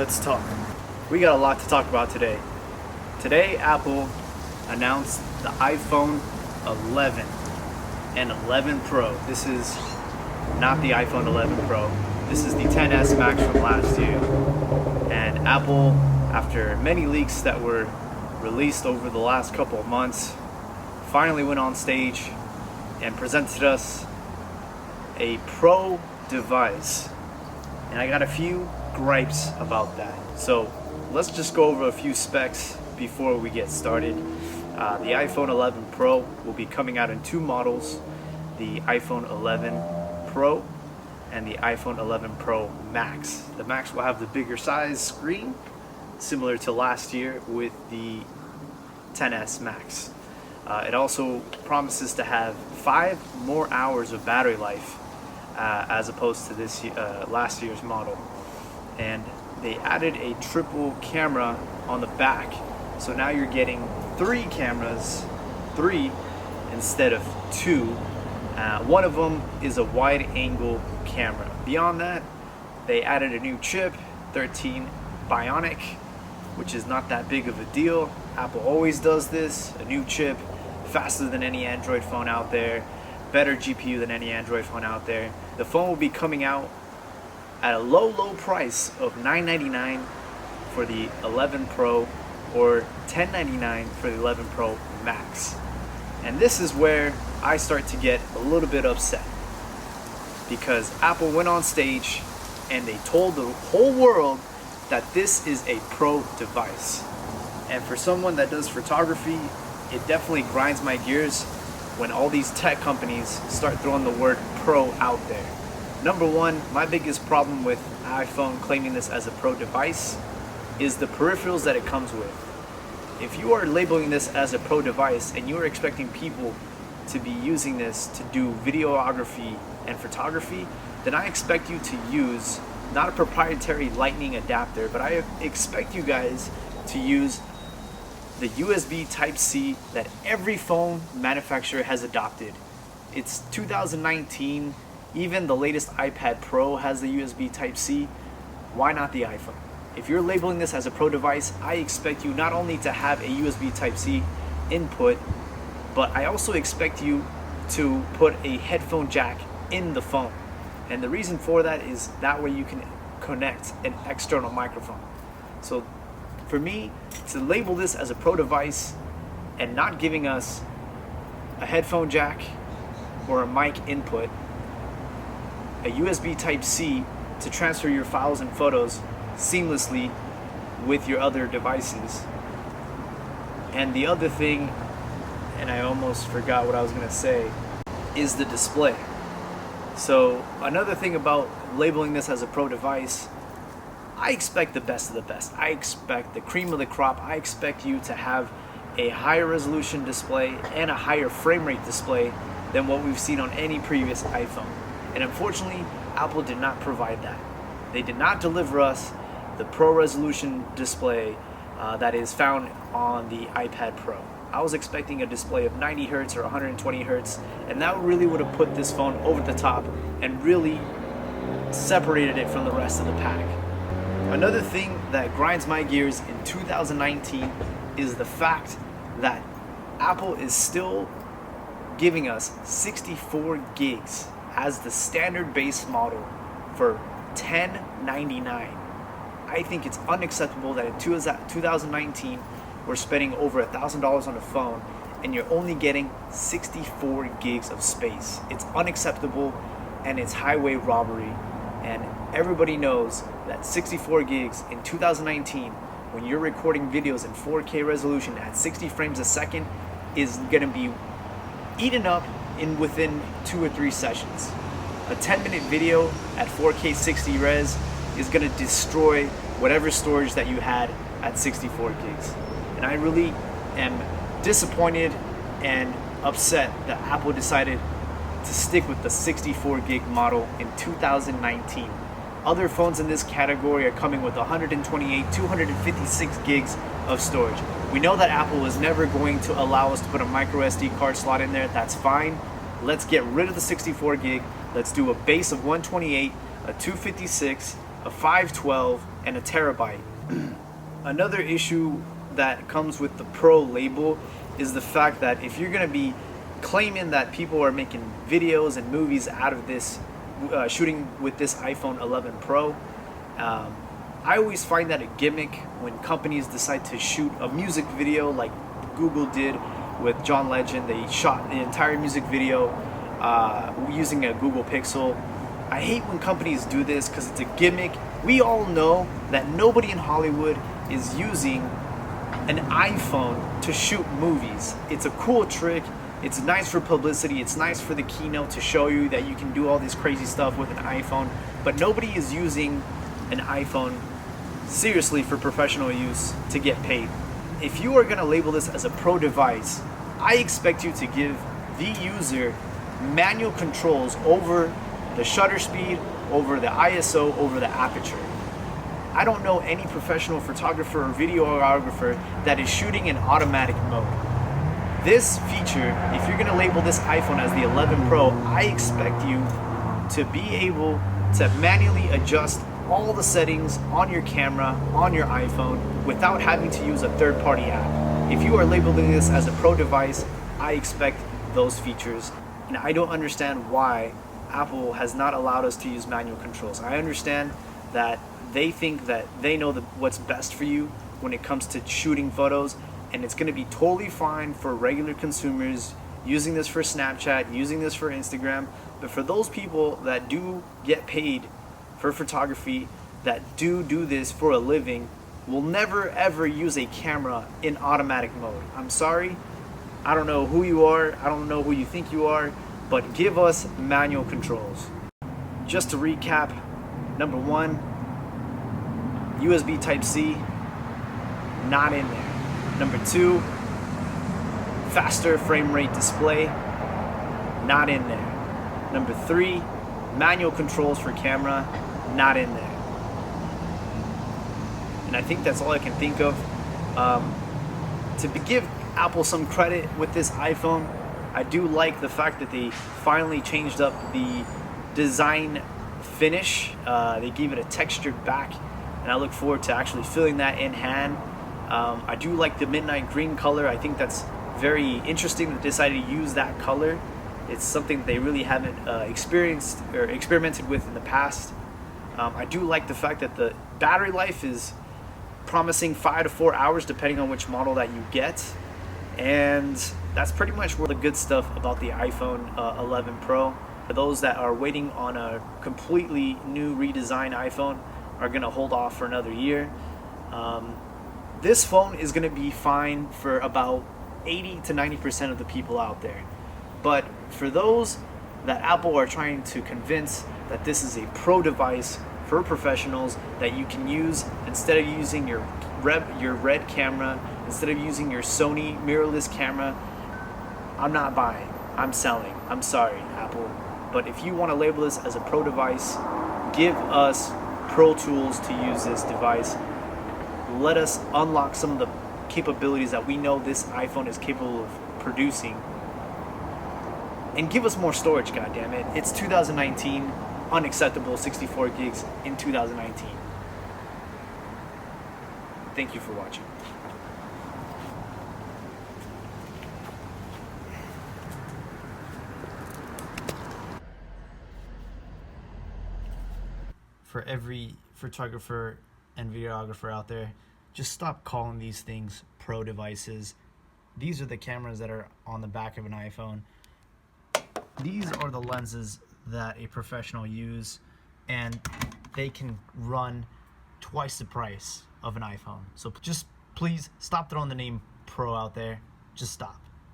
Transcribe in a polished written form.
let's talk. We got a lot to talk about today. Today, Apple announced the iPhone 11 and 11 Pro. This is not the iPhone 11 Pro. This is the XS Max from last year. And Apple, after many leaks that were released over the last couple of months, finally went on stage and presented us a Pro device. And I got a few gripes about that. So let's just go over a few specs before we get started. The iPhone 11 Pro will be coming out in two models, the iPhone 11 Pro and the iPhone 11 Pro Max. The Max will have the bigger size screen, similar to last year with the XS Max. It also promises to have 5 more hours of battery life as opposed to this last year's model. And they added a triple camera on the back, so now you're getting 3 cameras, 3 instead of 2. One of them is a wide angle camera. Beyond that, they added a new chip, 13 Bionic, which is not that big of a deal. Apple always does this. A new chip, faster than any Android phone out there, better GPU than any Android phone out there. The phone will be coming out at a low price of $999 for the 11 Pro or $1099 for the 11 Pro Max. And this is where I start to get a little bit upset, because Apple went on stage and they told the whole world that this is a Pro device. And for someone that does photography, it definitely grinds my gears when all these tech companies start throwing the word Pro out there. Number one, my biggest problem with iPhone claiming this as a Pro device is the peripherals that it comes with. If you are labeling this as a Pro device and you are expecting people to be using this to do videography and photography, then I expect you to use not a proprietary lightning adapter, but I expect you guys to use the USB Type-C that every phone manufacturer has adopted. It's 2019, even the latest iPad Pro has the USB Type-C. Why not the iPhone? If you're labeling this as a Pro device, I expect you not only to have a USB Type-C input, but I also expect you to put a headphone jack in the phone. And the reason for that is that way you can connect an external microphone. So for me, to label this as a Pro device and not giving us a headphone jack or a mic input, a USB Type-C to transfer your files and photos seamlessly with your other devices. And the other thing, and I almost forgot what I was going to say, is the display. So another thing about labeling this as a Pro device, I expect the best of the best. I expect the cream of the crop. I expect you to have a higher resolution display and a higher frame rate display than what we've seen on any previous iPhone. And unfortunately, Apple did not provide that. They did not deliver us the Pro resolution display that is found on the iPad Pro. I was expecting a display of 90 Hz or 120 Hz, and that really would have put this phone over the top and really separated it from the rest of the pack. Another thing that grinds my gears in 2019 is the fact that Apple is still giving us 64 gigs as the standard base model for $1099. I think it's unacceptable that in 2019 we're spending over $1,000 on a phone and you're only getting 64 gigs of space. It's unacceptable and it's highway robbery, and everybody knows that 64 gigs in 2019 when you're recording videos in 4K resolution at 60 frames a second is going to be eaten up in within 2 or 3 sessions. A 10-minute video at 4K 60 res is going to destroy whatever storage that you had at 64 gigs. And I really am disappointed and upset that Apple decided to stick with the 64 gig model in 2019. Other phones in this category are coming with 128, 256 gigs of storage. We know that Apple is never going to allow us to put a micro SD card slot in there. That's fine. Let's get rid of the 64 gig. Let's do a base of 128, a 256, a 512, and a terabyte. Another issue that comes with the Pro label is the fact that if you're going to be claiming that people are making videos and movies out of this, shooting with this iPhone 11 Pro, I always find that a gimmick when companies decide to shoot a music video like Google did with John Legend. They shot the entire music video using a Google Pixel. I hate when companies do this because it's a gimmick. We all know that nobody in Hollywood is using an iPhone to shoot movies. It's a cool trick. It's nice for publicity. It's nice for the keynote to show you that you can do all this crazy stuff with an iPhone, but nobody is using an iPhone seriously for professional use to get paid. If you are going to label this as a pro device, I expect you to give the user manual controls over the shutter speed, over the ISO, over the aperture. I don't know any professional photographer or videographer that is shooting in automatic mode. This feature, if you're going to label this iPhone as the 11 Pro, I expect you to be able to manually adjust all the settings on your camera, on your iPhone, without having to use a third-party app. If you are labeling this as a pro device, I expect those features. And I don't understand why Apple has not allowed us to use manual controls. I understand that they think that they know what's best for you when it comes to shooting photos, and it's going to be totally fine for regular consumers using this for Snapchat, using this for Instagram. But for those people that do get paid for photography, that do this for a living, will never ever use a camera in automatic mode. I'm sorry, I don't know who you are, I don't know who you think you are, but give us manual controls. Just to recap, number one, USB Type-C, not in there. Number two, faster frame rate display, not in there. Number three, manual controls for camera, not in there. And I think that's all I can think of. To give Apple some credit with this iPhone, I do like the fact that they finally changed up the design finish. They gave it a textured back, and I look forward to actually feeling that in hand. I do like the midnight green color. I think that's very interesting that they decided to use that color. It's something they really haven't experienced or experimented with in the past. I do like the fact that the battery life is promising 5 to 4 hours depending on which model that you get. And that's pretty much where the good stuff about the iPhone 11 Pro. For those that are waiting on a completely new redesigned iPhone, are going to hold off for another year. This phone is going to be fine for about 80 to 90% of the people out there. But for those that Apple are trying to convince that this is a pro device for professionals that you can use instead of using your Red camera, instead of using your Sony mirrorless camera, I'm not buying. I'm selling. I'm sorry, Apple. But if you want to label this as a pro device, give us pro tools to use this device. Let us unlock some of the capabilities that we know this iPhone is capable of producing. And give us more storage, goddammit. It's 2019, unacceptable 64 gigs in 2019. Thank you for watching. For every photographer and videographer out there, just stop calling these things pro devices. These are the cameras that are on the back of an iPhone. These are the lenses that a professional use, and they can run twice the price of an iPhone. So just please stop throwing the name pro out there. Just stop.